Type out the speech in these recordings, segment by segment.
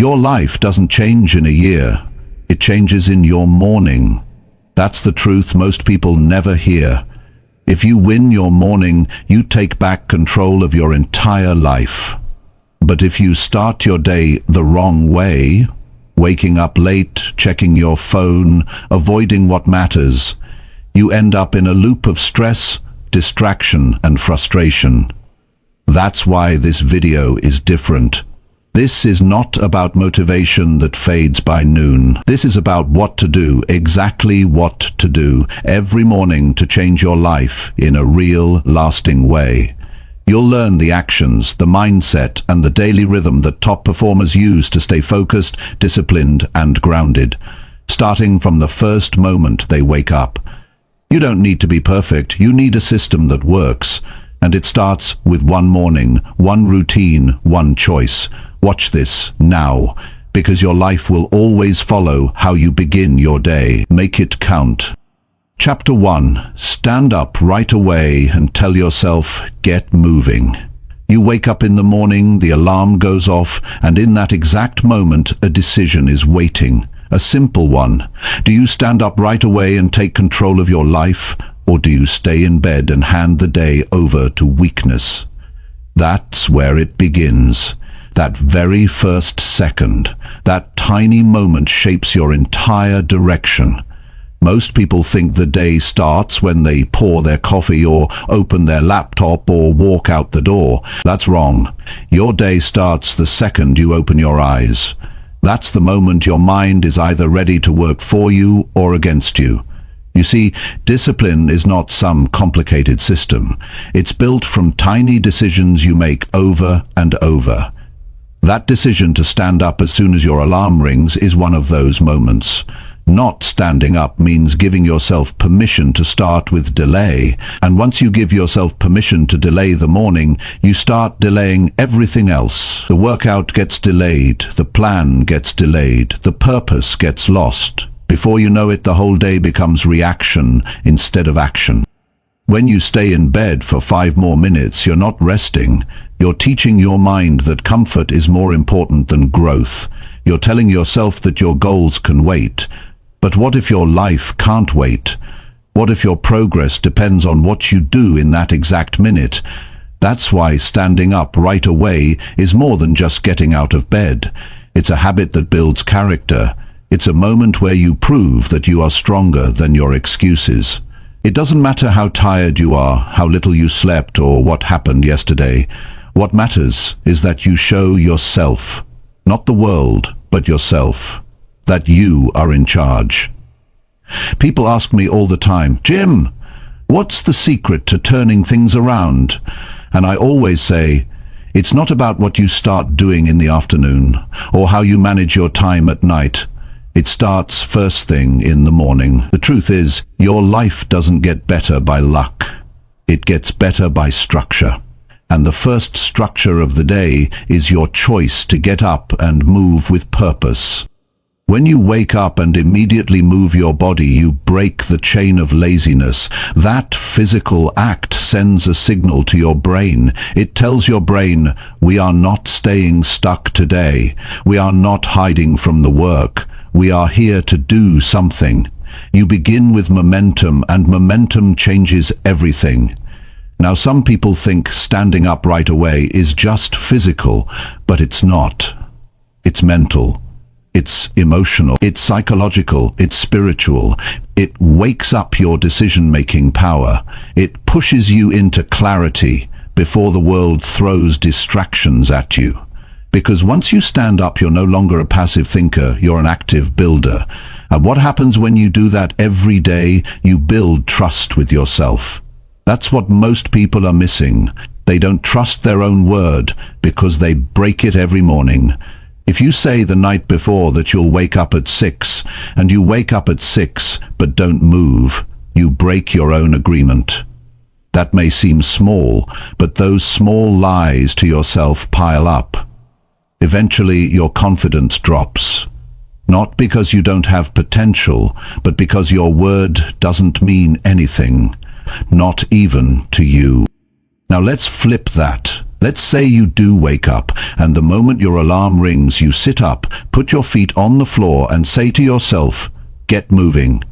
Your life doesn't change in a year. It changes in your morning. That's the truth most people never hear. If you win your morning, you take back control of your entire life. But if you start your day the wrong way, waking up late, checking your phone, avoiding what matters, you end up in a loop of stress, distraction, and frustration. That's why this video is different. This is not about motivation that fades by noon. This is about what to do, exactly what to do, every morning to change your life in a real, lasting way. You'll learn the actions, the mindset, and the daily rhythm that top performers use to stay focused, disciplined, and grounded, starting from the first moment they wake up. You don't need to be perfect, you need a system that works. And it starts with one morning, one routine, one choice. Watch this now, because your life will always follow how you begin your day. Make it count. Chapter 1. Stand up right away and tell yourself, get moving. You wake up in the morning, the alarm goes off, and in that exact moment, a decision is waiting. A simple one. Do you stand up right away and take control of your life? Or do you stay in bed and hand the day over to weakness? That's where it begins. That very first second, that tiny moment shapes your entire direction. Most people think the day starts when they pour their coffee or open their laptop or walk out the door. That's wrong. Your day starts the second you open your eyes. That's the moment your mind is either ready to work for you or against you. You see, discipline is not some complicated system. It's built from tiny decisions you make over and over. That decision to stand up as soon as your alarm rings is one of those moments. Not standing up means giving yourself permission to start with delay. And once you give yourself permission to delay the morning, you start delaying everything else. The workout gets delayed, the plan gets delayed, the purpose gets lost. Before you know it, the whole day becomes reaction instead of action. When you stay in bed for 5 more minutes, you're not resting. You're teaching your mind that comfort is more important than growth. You're telling yourself that your goals can wait. But what if your life can't wait? What if your progress depends on what you do in that exact minute? That's why standing up right away is more than just getting out of bed. It's a habit that builds character. It's a moment where you prove that you are stronger than your excuses. It doesn't matter how tired you are, how little you slept, or what happened yesterday. What matters is that you show yourself, not the world, but yourself, that you are in charge. People ask me all the time, Jim, what's the secret to turning things around? And I always say, it's not about what you start doing in the afternoon, or how you manage your time at night. It starts first thing in the morning. The truth is, your life doesn't get better by luck. It gets better by structure. And the first structure of the day is your choice to get up and move with purpose. When you wake up and immediately move your body, you break the chain of laziness. That physical act sends a signal to your brain. It tells your brain, we are not staying stuck today. We are not hiding from the work. We are here to do something. You begin with momentum, and momentum changes everything. Now, some people think standing up right away is just physical, but it's not. It's mental. It's emotional. It's psychological. It's spiritual. It wakes up your decision-making power. It pushes you into clarity before the world throws distractions at you. Because once you stand up, you're no longer a passive thinker, you're an active builder. And what happens when you do that every day? You build trust with yourself. That's what most people are missing. They don't trust their own word because they break it every morning. If you say the night before that you'll wake up at 6, and you wake up at 6 but don't move, you break your own agreement. That may seem small, but those small lies to yourself pile up. Eventually, your confidence drops. Not because you don't have potential, but because your word doesn't mean anything. Not even to you. Now let's flip that. Let's say you do wake up, and the moment your alarm rings, you sit up, put your feet on the floor, and say to yourself, "Get moving."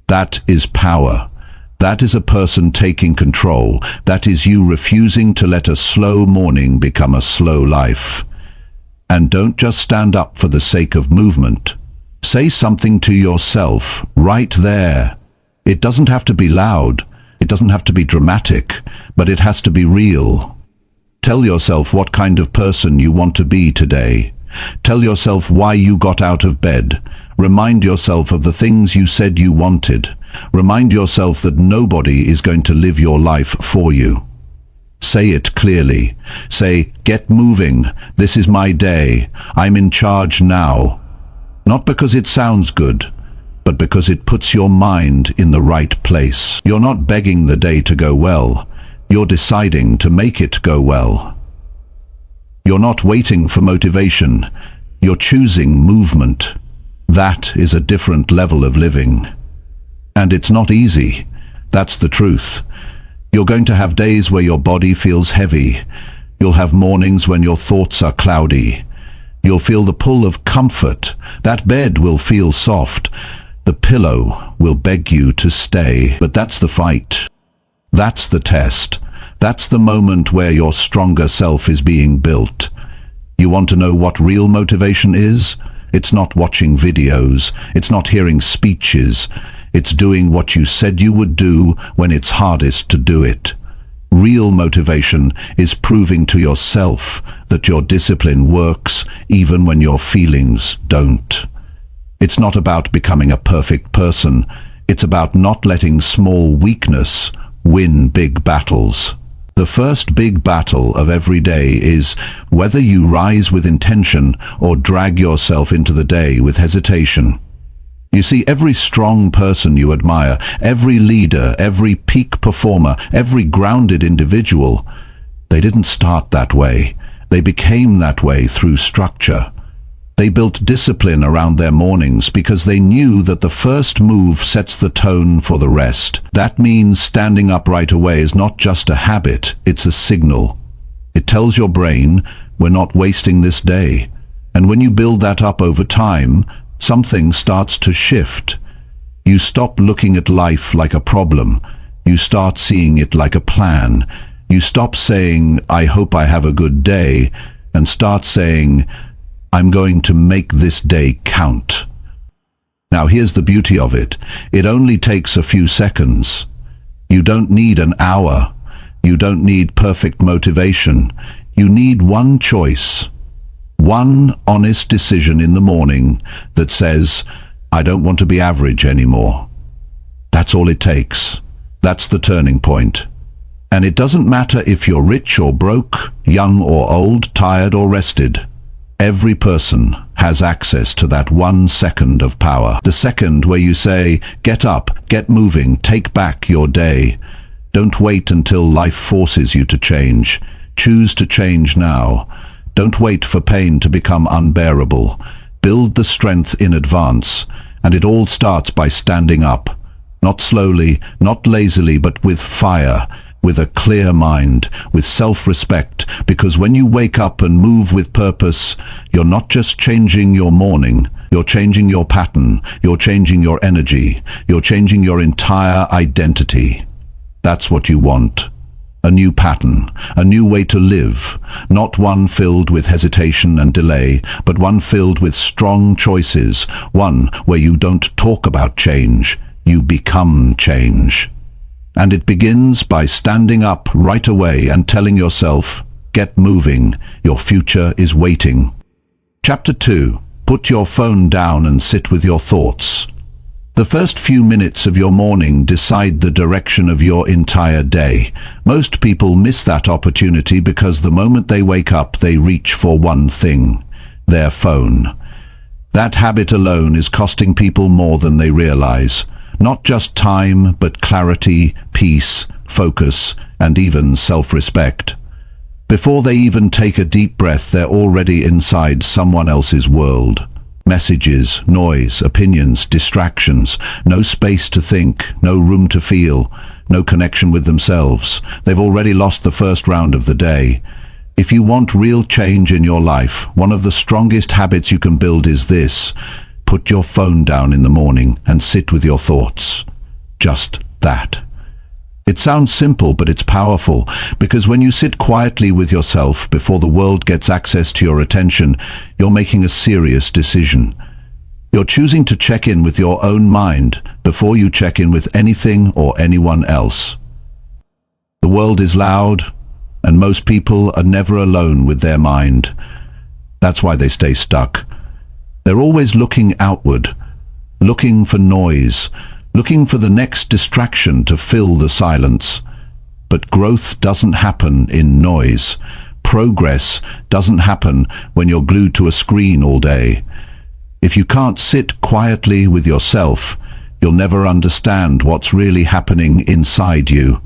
That is power. That is a person taking control. That is you refusing to let a slow morning become a slow life. And don't just stand up for the sake of movement. Say something to yourself right there. It doesn't have to be loud. It doesn't have to be dramatic, but it has to be real. Tell yourself what kind of person you want to be today. Tell yourself why you got out of bed. Remind yourself of the things you said you wanted. Remind yourself that nobody is going to live your life for you. Say it clearly. Say, "Get moving. This is my day. I'm in charge now." Not because it sounds good, but because it puts your mind in the right place. You're not begging the day to go well. You're deciding to make it go well. You're not waiting for motivation. You're choosing movement. That is a different level of living. And it's not easy. That's the truth. You're going to have days where your body feels heavy. You'll have mornings when your thoughts are cloudy. You'll feel the pull of comfort. That bed will feel soft. The pillow will beg you to stay. But that's the fight. That's the test. That's the moment where your stronger self is being built. You want to know what real motivation is? It's not watching videos. It's not hearing speeches. It's doing what you said you would do when it's hardest to do it. Real motivation is proving to yourself that your discipline works even when your feelings don't. It's not about becoming a perfect person. It's about not letting small weakness win big battles. The first big battle of every day is whether you rise with intention or drag yourself into the day with hesitation. You see, every strong person you admire, every leader, every peak performer, every grounded individual, they didn't start that way. They became that way through structure. They built discipline around their mornings because they knew that the first move sets the tone for the rest. That means standing up right away is not just a habit, it's a signal. It tells your brain, we're not wasting this day. And when you build that up over time, something starts to shift. You stop looking at life like a problem. You start seeing it like a plan. You stop saying, "I hope I have a good day," and start saying, "I'm going to make this day count." Now here's the beauty of it. It only takes a few seconds. You don't need an hour. You don't need perfect motivation. You need one choice. One honest decision in the morning that says, "I don't want to be average anymore." That's all it takes. That's the turning point. And it doesn't matter if you're rich or broke, young or old, tired or rested. Every person has access to that 1 second of power. The second where you say, "Get up, get moving, take back your day." Don't wait until life forces you to change. Choose to change now. Don't wait for pain to become unbearable. Build the strength in advance, and it all starts by standing up. Not slowly, not lazily, but with fire, with a clear mind, with self-respect, because when you wake up and move with purpose, you're not just changing your morning, you're changing your pattern, you're changing your energy, you're changing your entire identity. That's what you want. A new pattern, a new way to live, not one filled with hesitation and delay, but one filled with strong choices, one where you don't talk about change, you become change. And it begins by standing up right away and telling yourself, "Get moving, your future is waiting." Chapter 2. Put your phone down and sit with your thoughts. The first few minutes of your morning decide the direction of your entire day. Most people miss that opportunity because the moment they wake up, they reach for one thing, their phone. That habit alone is costing people more than they realize. Not just time, but clarity, peace, focus, and even self-respect. Before they even take a deep breath, they're already inside someone else's world. Messages, noise, opinions, distractions, no space to think, no room to feel, no connection with themselves. They've already lost the first round of the day. If you want real change in your life, one of the strongest habits you can build is this: put your phone down in the morning and sit with your thoughts. Just that. It sounds simple, but it's powerful, because when you sit quietly with yourself before the world gets access to your attention, you're making a serious decision. You're choosing to check in with your own mind before you check in with anything or anyone else. The world is loud, and most people are never alone with their mind. That's why they stay stuck. They're always looking outward, looking for noise, looking for the next distraction to fill the silence. But growth doesn't happen in noise. Progress doesn't happen when you're glued to a screen all day. If you can't sit quietly with yourself, you'll never understand what's really happening inside you.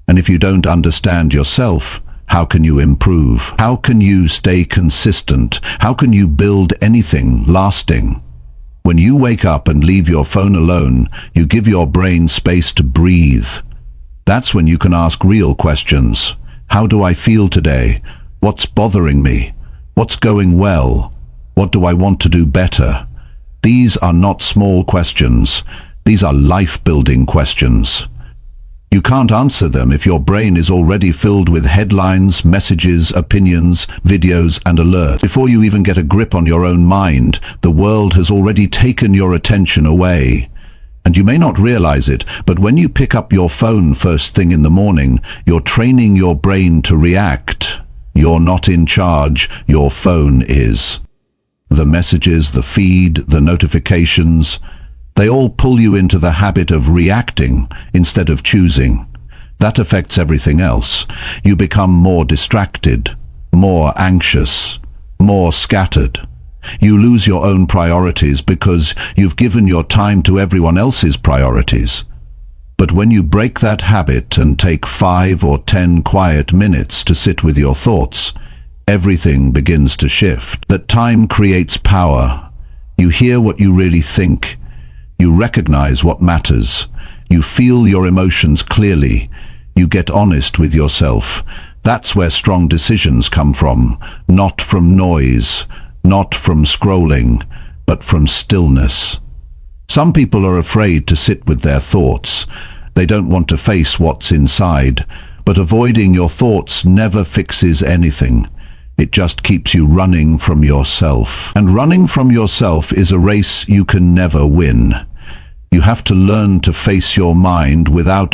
And if you don't understand yourself, how can you improve? How can you stay consistent? How can you build anything lasting? When you wake up and leave your phone alone, you give your brain space to breathe. That's when you can ask real questions. How do I feel today? What's bothering me? What's going well? What do I want to do better? These are not small questions. These are life-building questions. You can't answer them if your brain is already filled with headlines, messages, opinions, videos, and alerts. Before you even get a grip on your own mind, the world has already taken your attention away. And you may not realize it, but when you pick up your phone first thing in the morning, you're training your brain to react. You're not in charge, your phone is. The messages, the feed, the notifications, they all pull you into the habit of reacting instead of choosing. That affects everything else. You become more distracted, more anxious, more scattered. You lose your own priorities because you've given your time to everyone else's priorities. But when you break that habit and take 5 or 10 quiet minutes to sit with your thoughts, everything begins to shift. That time creates power. You hear what you really think. You recognize what matters. You feel your emotions clearly. You get honest with yourself. That's where strong decisions come from. Not from noise, not from scrolling, but from stillness. Some people are afraid to sit with their thoughts. They don't want to face what's inside. But avoiding your thoughts never fixes anything. It just keeps you running from yourself. And running from yourself is a race you can never win. You have to learn to face your mind without